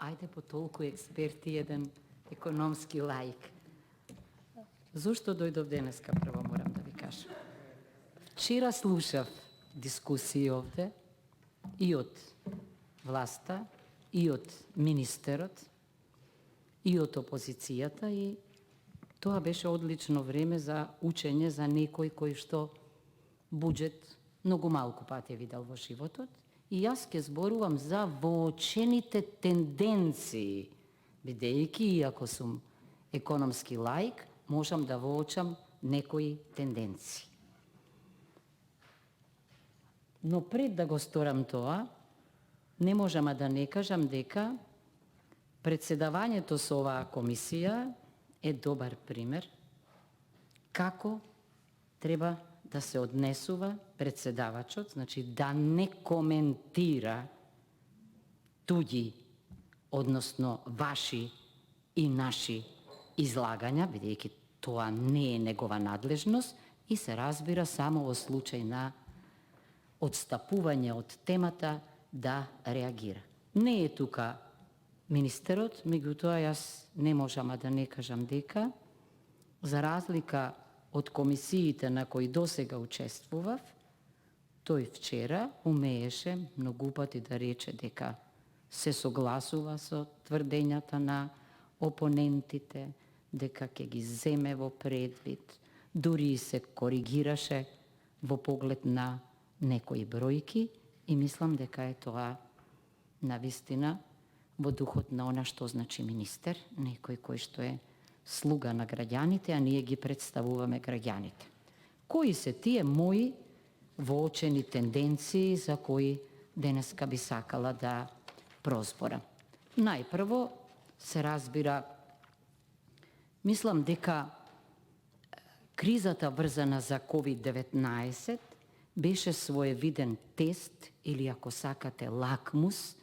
ајде по толку експерти еден економски лаик. Зошто дојдов денеска, прво морам да ви кажам. Вчера слушав дискусии овде и од власта, и од министерот, и од опозицијата, и тоа беше одлично време за учење за некој кој што буџет многу малку пати видел во животот, и јас ќе зборувам за воочените тенденции, бидејќи, иако сум економски лаик, можам да воочам некои тенденции. Но пред да го сторам тоа, не можам да не кажам дека председавањето со оваа комисија е добар пример како треба да се однесува председавачот, значи да не коментира туѓи, односно ваши и наши излагања, бидејќи тоа не е негова надлежност, и се разбира само во случај на одстапување од темата да реагира. Не е тука министерот, меѓутоа јас не можам да не кажам дека, за разлика од комисиите на кои досега учествував, тој вчера умееше многу пати да рече дека се согласува со тврдењата на опонентите, дека ќе ги земе во предвид, дури и се коригираше во поглед на некои бројки, и мислам дека е тоа навистина во духот на она што значи министер, некој кој што е слуга на граѓаните, а ние ги представуваме граѓаните. Кои се тие мои воочени тенденции за кои денеска би сакала да прозборам? Најпрво се разбира, мислам дека кризата врзана за COVID-19 беше своевиден тест, или ако сакате лакмус,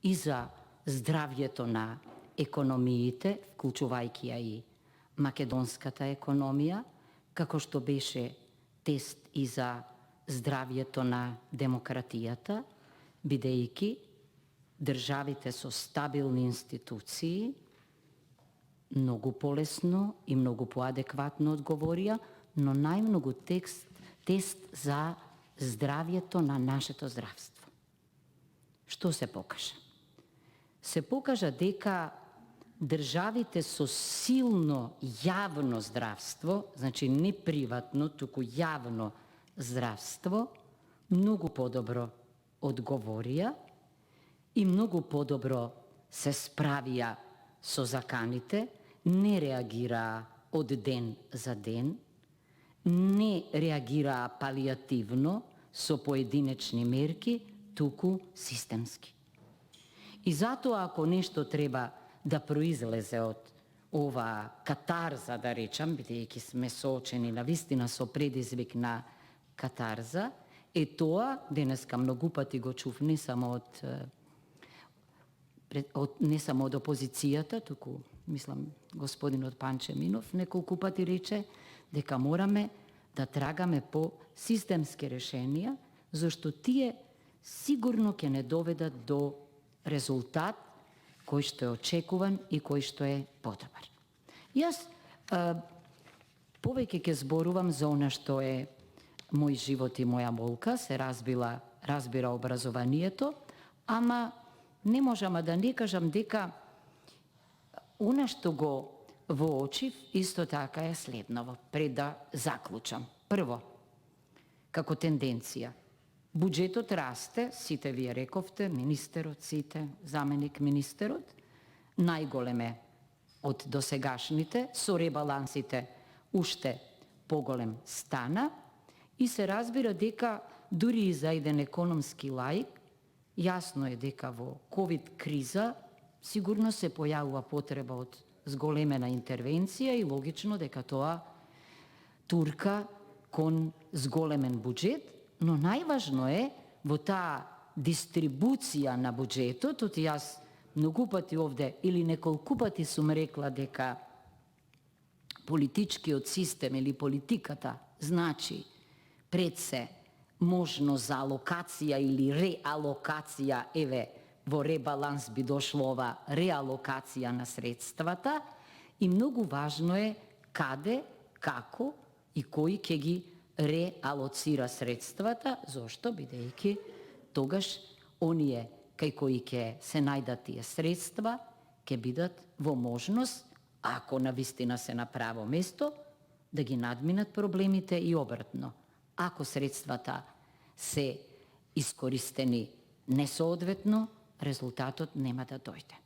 и за здравјето на економиите, вклучувајќи ја и македонската економија, како што беше тест и за здравјето на демократијата, бидејќи државите со стабилни институции многу полесно и многу поадекватно одговорија, но најмногу тест за здравјето на нашето здравство. Што се покажа? Се покажа дека државите со силно јавно здравство, значи не приватно, туку јавно здравство, многу подобро одговорија и многу подобро се справија со заканите, не реагираа од ден за ден, не реагираа палијативно со поединечни мерки, туку системски. И затоа, ако нешто треба да произлезе од ова катарза, да речам, бидејќи сме соочени навистина со предизвик на катарза, е тоа, денеска многу пати го чув не само од опозицијата, туку, мислам, господинот Панче Минов неколку пати рече дека мораме да трагаме по системски решенија, зашто тие сигурно ќе не доведат до резултат кој што е очекуван и кој што е потребар. Јас повеќе ќе зборувам за она што е мој живот и моја болка, се разбира образованието, ама не можам да не кажам дека она што го воочив исто така е следново, пред да заклучам. Прво, како тенденција, буџетот расте, сите вие рековте, министерот, сите, заменик министерот, најголем е од досегашните, со ребалансите уште поголем стана, и се разбира дека дури и за еден економски лаик, јасно е дека во ковид криза сигурно се појавува потреба од зголемена интервенција и логично дека тоа турка кон зголемен буџет, но најважно е во таа дистрибуција на буџетот, од јас многу пати овде или неколку пати сум рекла дека политичкиот систем или политиката значи пред се можност за алокација или реалокација, еве, во ребаланс би дошло ова реалокација на средствата и многу важно е каде, како и кој ќе ги реалоцира средствата, зошто бидејќи тогаш оние кај кои ќе се најдат тие средства ќе бидат во можност, ако навистина се на право место, да ги надминат проблемите и обратно. Ако средствата се искористени несоодветно, резултатот нема да дојде.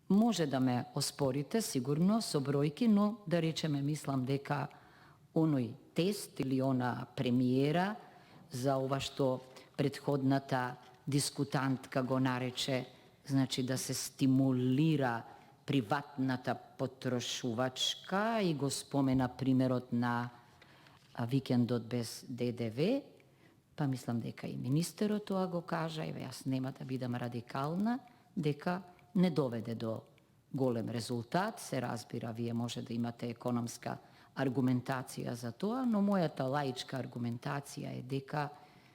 Може да ме оспорите, сигурно, со бројки, но да речеме, мислам дека оној тест или она премиера за ова што предходната дискутантка го нарече, значи да се стимулира приватната потрошувачка и го спомена примерот на викендот без ДДВ, па мислам дека и министерот тоа го кажа, еве јас нема да бидам радикална, дека не доведе до голем резултат. Се разбира, вие може да имате економска аргументација за тоа, но мојата лаичка аргументација е дека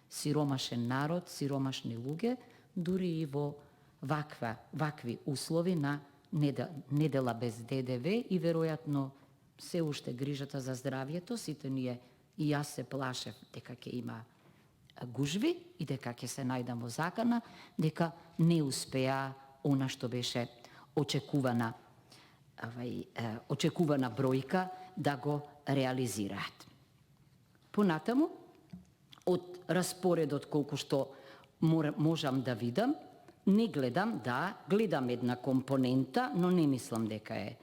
сиромашен народ, сиромашни луѓе, дури и во вакви услови на недела без ДДВ и веројатно се уште грижата за здравјето, сите ние и јас се плашев дека ќе има гужви и дека ќе се најдам во закана, дека не успеа она што беше очекувана бројка да го реализираат. Понатаму, од распоредот колку што можам да видам, не гледам, гледам една компонента, но не мислам дека е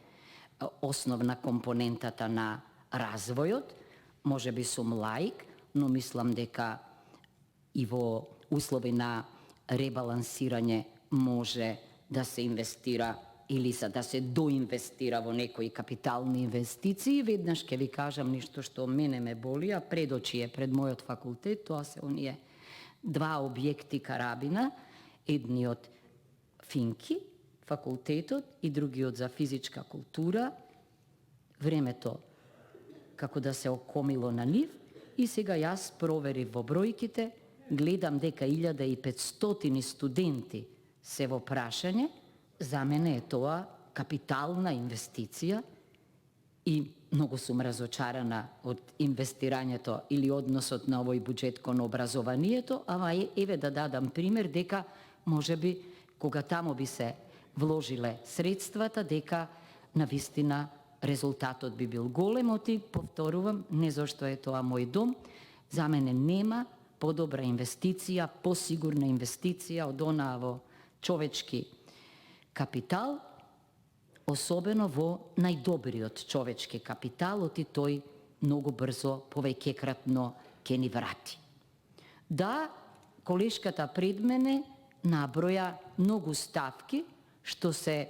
основна компонентата на развојот. Може би сум лаик, но мислам дека и во услови на ребалансирање може да се инвестира или за да се доинвестира во некои капитални инвестиции. Веднаш ќе ви кажам нешто што мене ме боли, а пред очи е пред мојот факултет, тоа се оние два објекти карабина, едниот Финки, факултетот, и другиот за физичка култура. Времето како да се окомило на нив и сега јас проверив во бројките, гледам дека 1500 студенти се во прашање. За мене е тоа капитална инвестиција и многу сум разочарана од инвестирањето или односот на овој буџет кон образованието, ама еве да дадам пример дека можеби кога таму би се вложиле средствата, дека навистина резултатот би бил голем. Оти повторувам, не зашто е тоа мој дом, за мене нема подобра инвестиција, посигурна инвестиција од онаа во човечки капитал, особено во најдобриот човечки капитал, оти тој многу брзо повеќекратно ќе ни врати. Да, колешката пред мене наброја многу ставки што се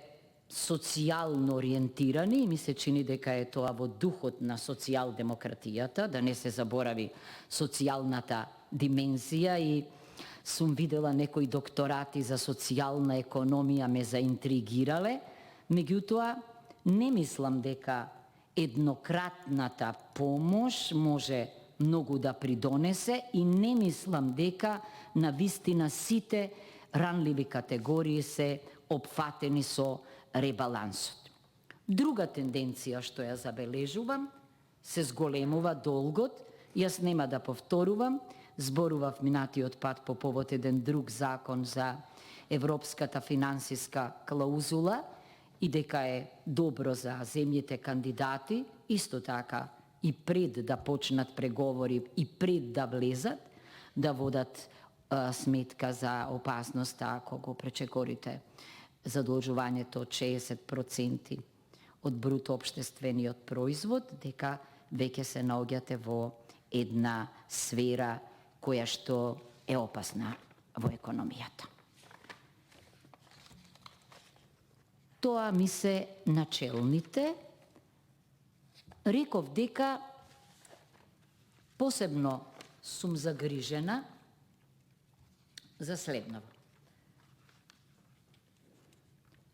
социјално ориентирани и ми се чини дека е тоа во духот на социјалдемократијата, да не се заборави социјалната димензија, и сум видела некои докторати за социјална економија ме заинтригирале, меѓутоа не мислам дека еднократната помош може многу да придонесе и не мислам дека навистина сите ранливи категории се опфатени со ребалансот. Друга тенденција што ја забележувам, се зголемува долгот. Јас нема да повторувам, зборував минатиот пат по повод еден друг закон за европската финансиска клаузула и дека е добро за земјите кандидати, исто така и пред да почнат преговори и пред да влезат, да водат сметка за опасноста ако го пречекорите задолжувањето од 60% од бруто општествениот производ, дека веќе се наоѓате во една сфера која што е опасна во економијата. Тоа ми се начелните. Реков дека посебно сум загрижена за следново.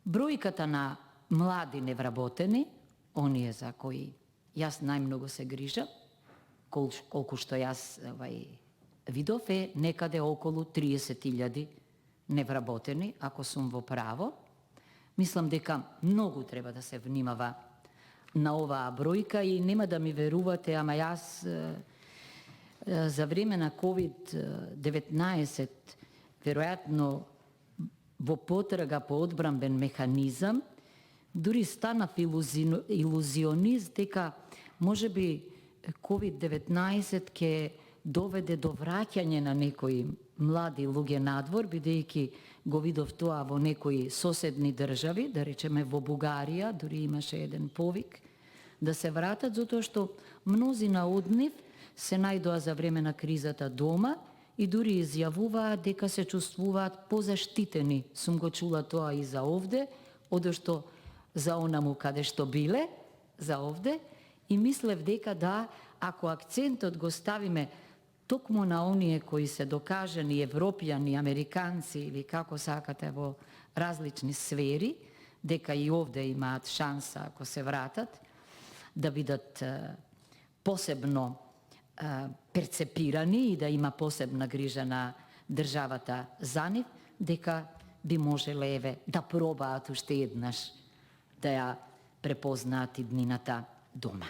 Бројката на млади невработени, оние за кои јас најмногу се грижам, колку што јас видов, е некаде околу 30.000 невработени, ако сум во право. Мислам дека многу треба да се внимава на оваа бројка и нема да ми верувате, ама јас за време на COVID-19 веројатно во потрага по одбранбен механизам дури станав илузионист дека можеби COVID-19 ќе доведе до враќање на некои млади луѓе надвор, бидејќи го видов тоа во некои соседни држави, да речеме во Бугарија, дури имаше еден повик да се вратат, затоа што мнозина од нив се најдоа за време на кризата дома и дури изјавуваат дека се чувствуваат позаштитени. Сум го чула тоа и за овде, одошто за онаму каде што биле, за овде, и мислев дека да, ако акцентот го ставиме токму на оние кои се докажани европјани, американци или како сакате во различни сфери, дека и овде имаат шанса ако се вратат, да бидат посебно перцепирани и да има посебна грижа на државата за нив, дека би можеле еве да пробаат уште еднаш да ја препознаат иднината дома.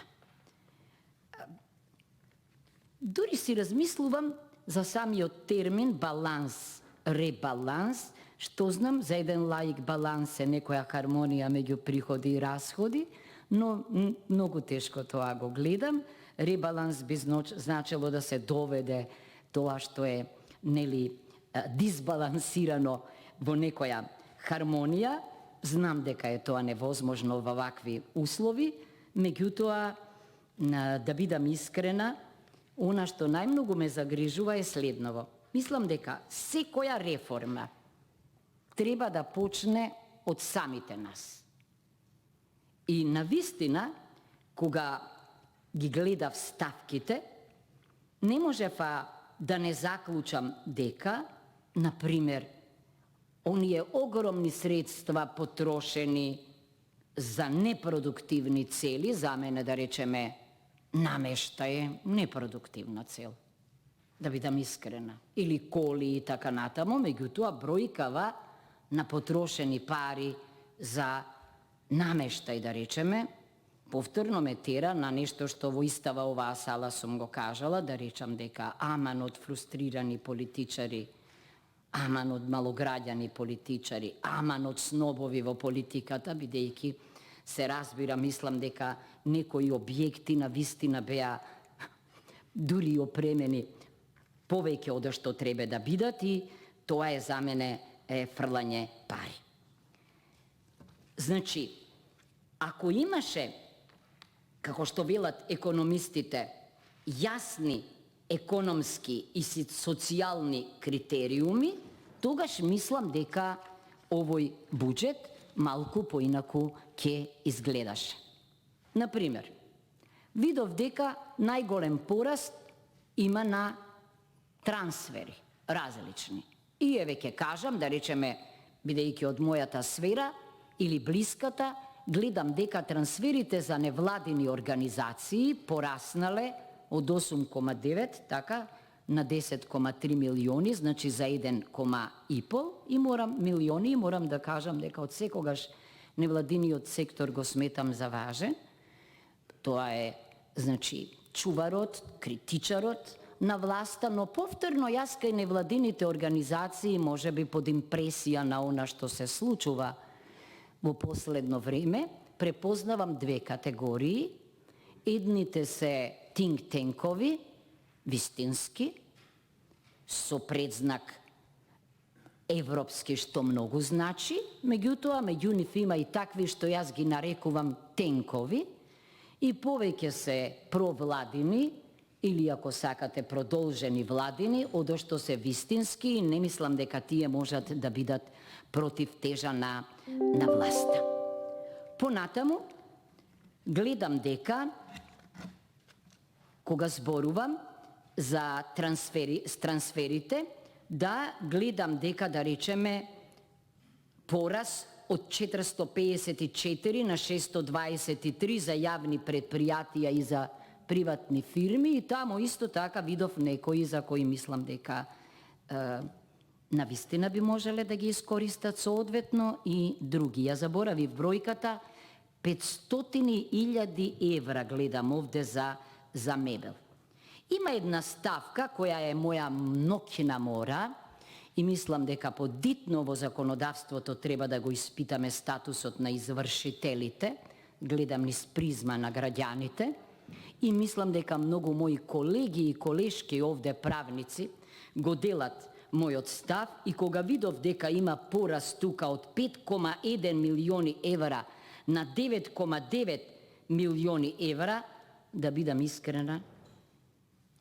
Дури си размислувам за самиот термин баланс, ребаланс, што знам, за еден лаик баланс е некоја хармонија меѓу приходи и расходи, но многу тешко тоа го гледам. Ребаланс би значело да се доведе тоа што е дисбалансирано во некоја хармонија. Знам дека е тоа невозможно во вакви услови, меѓутоа, да бидам искрена, она што најмногу ме загрижува е следново. Мислам дека секоја реформа треба да почне од самите нас. И навистина, кога ги гледав ставките, не можева да не заклучам дека, например, оние огромни средства потрошени за непродуктивни цели, за мене да речеме намештај непродуктивна цел, да бидам искрена, или коли и така натаму, меѓутоа бројкава на потрошени пари за намештај, да речеме, повторно ме тера на нешто што во истава оваа сала сум го кажала, да речам дека аман од фрустрирани политичари, аман од малограѓани политичари, аман од снобови во политиката, бидејќи се разбира, мислам дека некои објекти на вистина беа дури опремени повеќе од што треба да бидат и тоа е за мене фрлање пари. Значи, ако имаше, како што велат економистите, јасни економски и социјални критериуми, тогаш мислам дека овој буџет малку поинаку ќе изгледаше. Например, видов дека најголем пораст има на трансфери, различни. И еве ќе кажам, да речеме, бидејќи од мојата сфера или блиската, гледам дека трансферите за невладини организации пораснале од 8,9 така на 10,3 милиони, значи за 1,5 милиони, и морам да кажам дека од секогаш невладиниот сектор го сметам за важен. Тоа е, значи, чуварот, критичарот на власта, но повторно јас кај невладините организации, можеби под импресија на она што се случува во последно време, препознавам две категории. Едните се think-tankovi, вистински, со предзнак европски, што многу значи, меѓутоа, меѓу нив има и такви што јас ги нарекувам тенкови, и повеќе се провладини, или ако сакате продолжени владини, одошто се вистински, и не мислам дека тие можат да бидат против тежа на власта. Понатаму, гледам дека, кога зборувам за трансферите, да гледам дека, да речеме, пораз од 454 на 623 за јавни предпријатија и за приватни фирми, и тамо исто така видов некои за кои мислам дека навистина би можеле да ги искористат соодветно и други. Ја заборавив бројката, 500.000 евра гледам овде за мебел. Има една ставка која е моја ноќна мора и мислам дека подитно во законодавството треба да го испитаме статусот на извршителите, гледам низ призма на граѓаните и мислам дека многу мои колеги и колешки овде правници го делат мојот став и кога видов дека има пораст тука од 5,1 милиони евра на 9,9 милиони евра, да бидам искрена,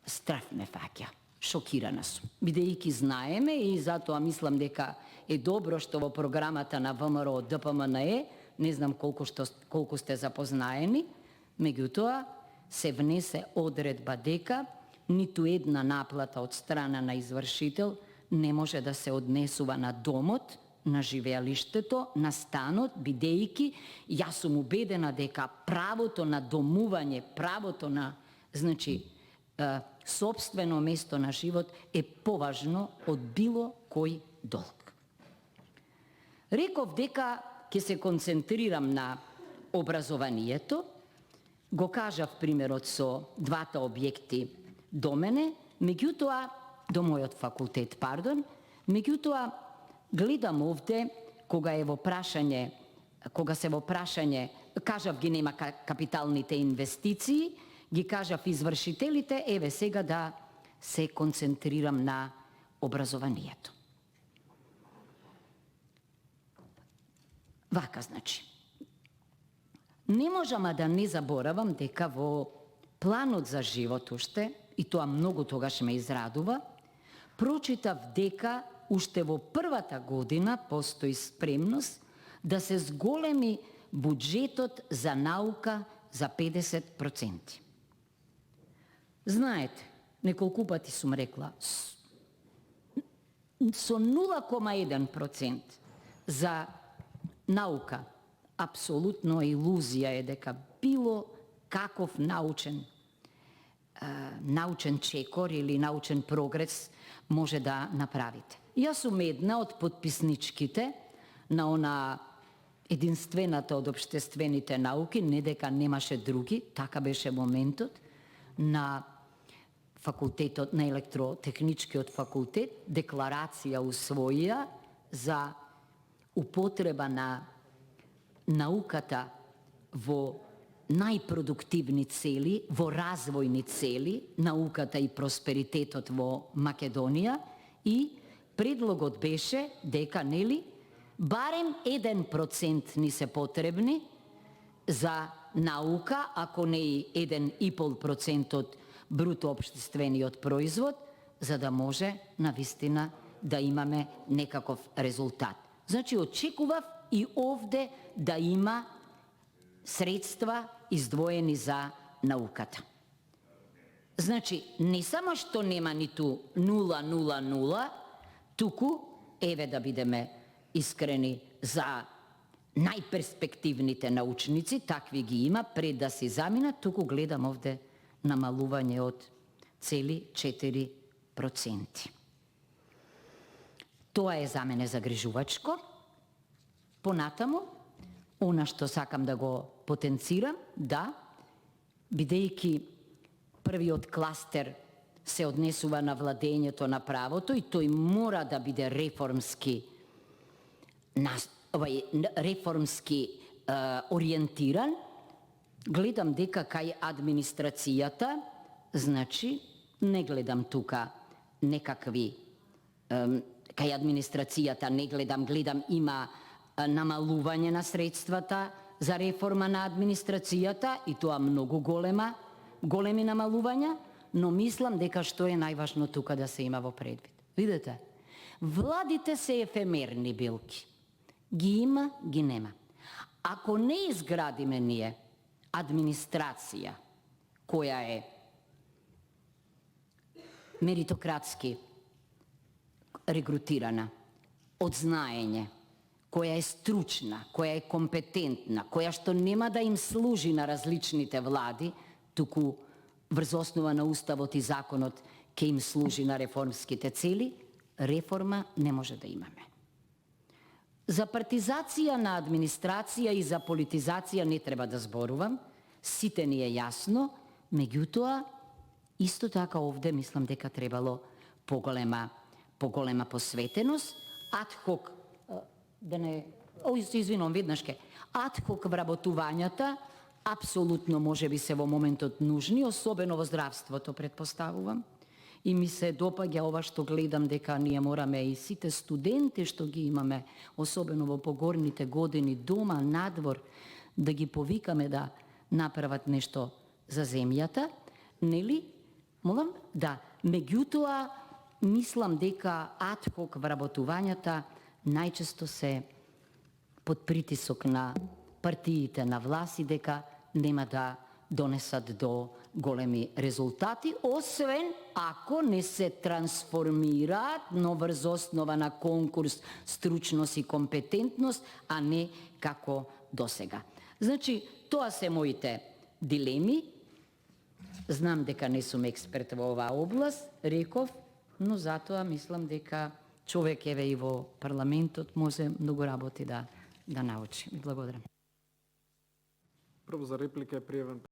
страф ме фаќа, шокирана сум. Бидејќи знаеме и затоа мислам дека е добро што во програмата на ВМРО ДПМНЕ, не знам колку сте запознаени, меѓутоа се внесе одредба дека ниту една наплата од страна на извршител не може да се однесува на домот, на живеалиштето, на станот, бидејќи јас сум убедена дека правото на домување, правото на, собствено место на живот е поважно од било кој долг. Реков дека ќе се концентрирам на образованието, го кажав примерот со двата објекти до мене, меѓутоа, до мојот факултет, меѓутоа, гледам овде, кога се во прашање, кажав ги нема капиталните инвестиции, ги кажав извршителите, еве сега да се концентрирам на образованието. Вака, значи. Не можам да не заборавам дека во планот за живот уште, и тоа многу тогаш ме израдува, прочитав дека уште во првата година постои спремност да се зголеми буџетот за наука за 50%. Знаете, неколку пати сум рекла, со 0,1% за наука, апсолутно илузија е дека било каков научен чекор или научен прогрес може да направите. Јас сум една од подписничките на она единствената од општествените науки, не дека немаше други, така беше моментот, на факултетот, на електротехничкиот факултет, декларација усвоија за употреба на науката во најпродуктивни цели, во развојни цели, науката и просперитетот во Македонија, и предлогот беше дека, нели, барем 1% ни се потребни за наука, ако не и 1,5% од бруто општествениот производ, за да може навистина да имаме некаков резултат. Значи, очекував и овде да има средства издвоени за науката. Значи, не само што нема ниту 0,00, туку, еве да бидеме искрени, за најперспективните научници, такви ги има, пред да се заминат, туку гледам овде намалување од цели 4%. Тоа е за мене загрижувачко. Понатаму, она што сакам да го потенцирам, да, бидејќи првиот кластер се однесува на владењето на правото и тој мора да биде реформски ориентиран, гледам дека кај администрацијата, значи, не гледам тука некакви, кај администрацијата не гледам има намалување на средствата за реформа на администрацијата и тоа многу големи намалувања, но мислам дека што е најважно тука да се има во предвид. Видете, владите се ефемерни билки. Ги има, ги нема. Ако не изградиме ние администрација која е меритократски регрутирана, од знаење, која е стручна, која е компетентна, која што нема да им служи на различните влади, туку врз основа на Уставот и законот ќе им служи на реформските цели, реформа не може да имаме. За партизација на администрација и за политизација не треба да зборувам, сите ни е јасно, меѓутоа, исто така овде мислам дека требало поголема посветеност, адхок, извинувам веднашке, адхок вработувањата, апсолутно може би се во моментот нужни, особено во здравството, предпоставувам. И ми се допаѓа ова што гледам дека ние мораме и сите студенти што ги имаме, особено во погорните години, дома, надвор, да ги повикаме да направат нешто за земјата, нели? Молам? Да. Меѓутоа, мислам дека адхок вработувањата најчесто се под притисок на партиите на власт и дека нема да донесат до големи резултати, освен ако не се трансформираат, но врз основа на конкурс, стручност и компетентност, а не како досега. Значи, тоа се моите дилеми. Знам дека не сум експерт во оваа област, реков, но затоа мислам дека човек еве и во парламентот може многу работи да научи. Благодарам. Прво за реплика е пријавен